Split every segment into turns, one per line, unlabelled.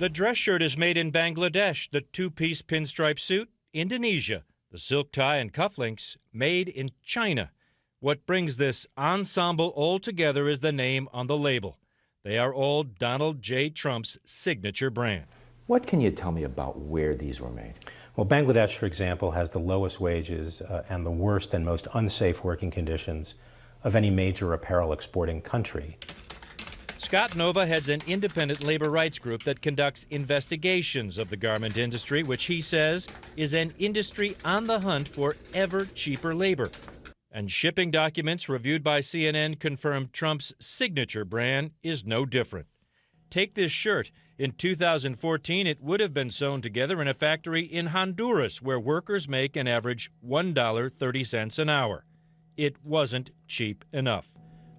The dress shirt is made in Bangladesh, the two-piece pinstripe suit, Indonesia, the silk tie and cufflinks, made in China. What brings this ensemble all together is the name on the label. They are all Donald J. Trump's signature brand.
What can you tell me about where these were made?
Well, Bangladesh, for example, has the lowest wages and the worst and most unsafe working conditions of any major apparel exporting country.
Scott Nova heads an independent labor rights group that conducts investigations of the garment industry, which he says is an industry on the hunt for ever cheaper labor. And shipping documents reviewed by CNN confirm Trump's signature brand is no different. Take this shirt. In 2014, it would have been sewn together in a factory in Honduras, where workers make an average $1.30 an hour. It wasn't cheap enough.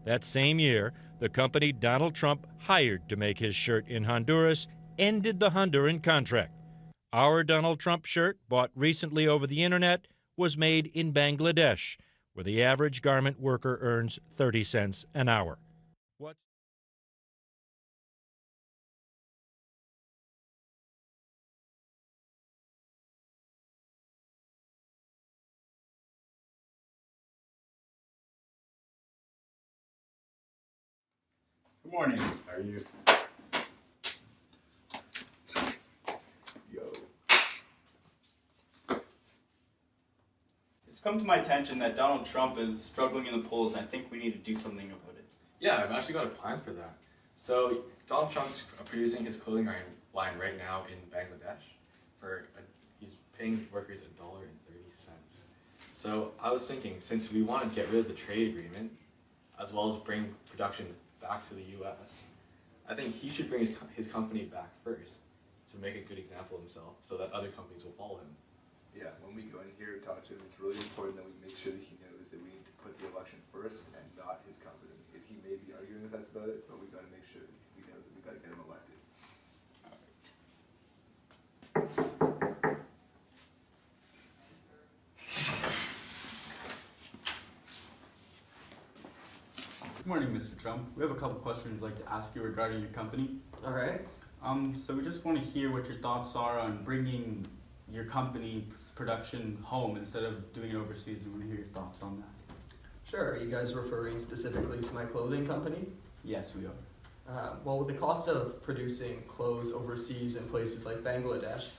That same year, the company Donald Trump hired to make his shirt in Honduras ended the Honduran contract. Our Donald Trump shirt, bought recently over the internet, was made in Bangladesh, where the average garment worker earns 30 cents an hour. What?
Good morning. How are you? Yo. It's come to my attention that Donald Trump is struggling in the polls, and I think we need to do something about it.
Yeah, I've actually got a plan for that. So Donald Trump's producing his clothing line right now in Bangladesh. He's paying workers $1.30. So I was thinking, since we want to get rid of the trade agreement, as well as bring production back to the U.S., I think he should bring his company back first to make a good example of himself, so that other companies will follow him.
Yeah, when we go in here and talk to him, it's really important that we make sure that he knows that we need to put the election first and not his company. If he may be arguing with us about it, but we got to make sure that we know that we got to get him elected.
Good morning, Mr. Trump. We have a couple questions we'd like to ask you regarding your company.
All right.
So we just want to hear what your thoughts are on bringing your company's production home instead of doing it overseas. We want to hear your thoughts on that.
Sure. Are you guys referring specifically to my clothing company?
Yes, we are.
Well, with the cost of producing clothes overseas in places like Bangladesh,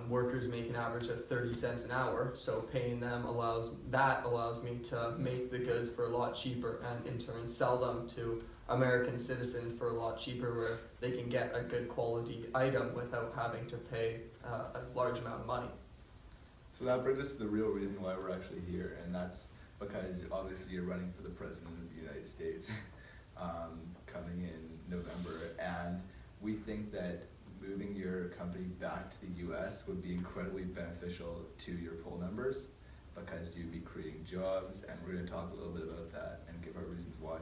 workers make an average of 30 cents an hour, so paying them allows me to make the goods for a lot cheaper and in turn sell them to American citizens for a lot cheaper, where they can get a good quality item without having to pay a large amount of money.
So that brings us to the real reason why we're actually here, and that's because obviously you're running for the President of the United States coming in November, and we think that moving your company back to the U.S. would be incredibly beneficial to your poll numbers, because you'd be creating jobs, and we're going to talk a little bit about that and give our reasons why.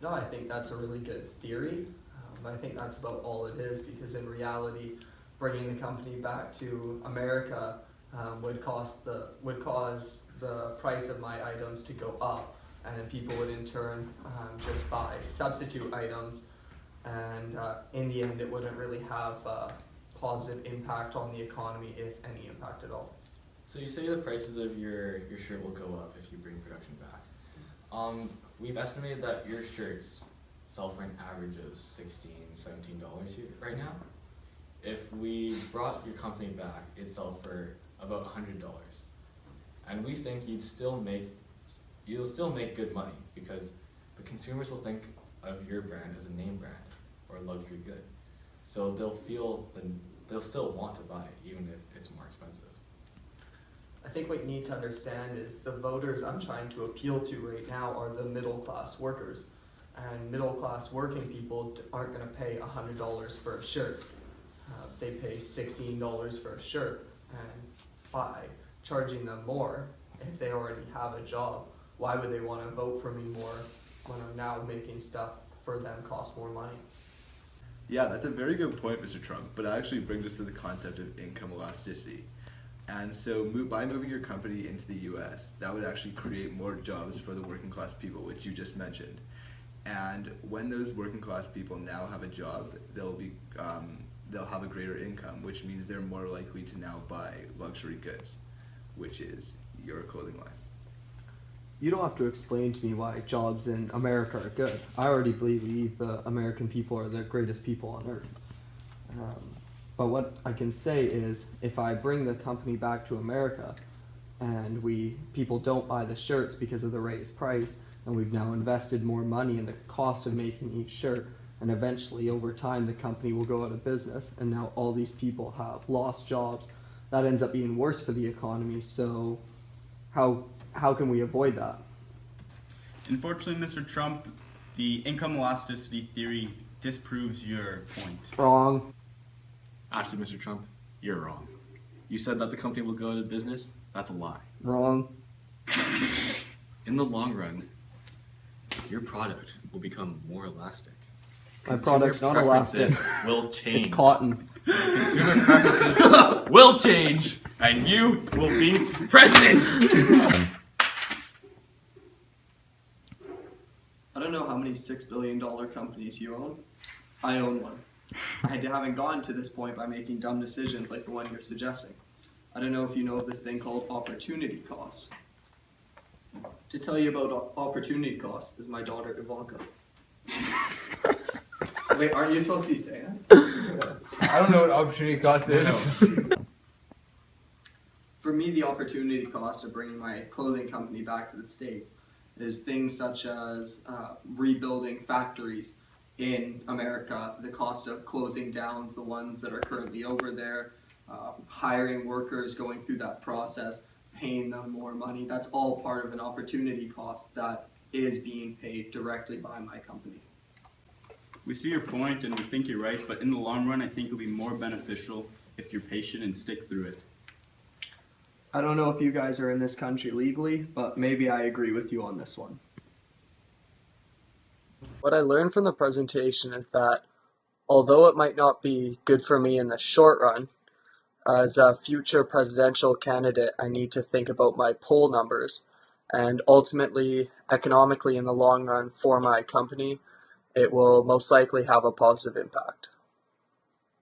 No, I think that's a really good theory. I think that's about all it is, because in reality, bringing the company back to America would cause the price of my items to go up, and people would in turn just buy substitute items, and in the end it wouldn't really have a positive impact on the economy, if any impact at all.
So you say the prices of your shirt will go up if you bring production back. We've estimated that your shirts sell for an average of $16, $17 here right now. If we brought your company back, it'd sell for about $100. And we think you'll still make good money, because the consumers will think of your brand as a name brand or a luxury good. So they'll still want to buy it, even if it's more expensive.
I think what you need to understand is the voters I'm trying to appeal to right now are the middle class workers. And middle class working people aren't going to pay $100 for a shirt. They pay $16 for a shirt, and by charging them more, if they already have a job, why would they want to vote for me more when I'm now making stuff for them cost more money?
Yeah, that's a very good point, Mr. Trump, but it actually brings us to the concept of income elasticity. And so by moving your company into the US, that would actually create more jobs for the working class people, which you just mentioned. And when those working class people now have a job, they'll be they'll have a greater income, which means they're more likely to now buy luxury goods, which is your clothing line.
You don't have to explain to me why jobs in America are good. I already believe the American people are the greatest people on earth. But what I can say is, if I bring the company back to America and people don't buy the shirts because of the raised price, and we've now invested more money in the cost of making each shirt, and eventually over time the company will go out of business, and now all these people have lost jobs, that ends up being worse for the economy. So how can we avoid that?
Unfortunately, Mr. Trump, the income elasticity theory disproves your point.
Wrong.
Actually, Mr. Trump, you're wrong. You said that the company will go out of business. That's a lie.
Wrong.
In the long run, your product will become more elastic.
My product's not elastic.
Preferences will change.
It's cotton.
Consumer preferences will change, and you will be president.
I don't know how many $6 billion companies you own. I own one. I haven't gotten to this point by making dumb decisions like the one you're suggesting. I don't know if you know of this thing called opportunity cost. To tell you about opportunity cost is my daughter Ivanka. Wait, aren't you supposed to be saying it?
I don't know what opportunity cost is.
For me, the opportunity cost of bringing my clothing company back to the States is things such as rebuilding factories in America, the cost of closing down the ones that are currently over there, hiring workers, going through that process, paying them more money. That's all part of an opportunity cost that is being paid directly by my company.
We see your point and we think you're right, but in the long run, I think it'll be more beneficial if you're patient and stick through it.
I don't know if you guys are in this country legally, but maybe I agree with you on this one. What I learned from the presentation is that although it might not be good for me in the short run, as a future presidential candidate, I need to think about my poll numbers, and ultimately, economically in the long run for my company, it will most likely have a positive impact.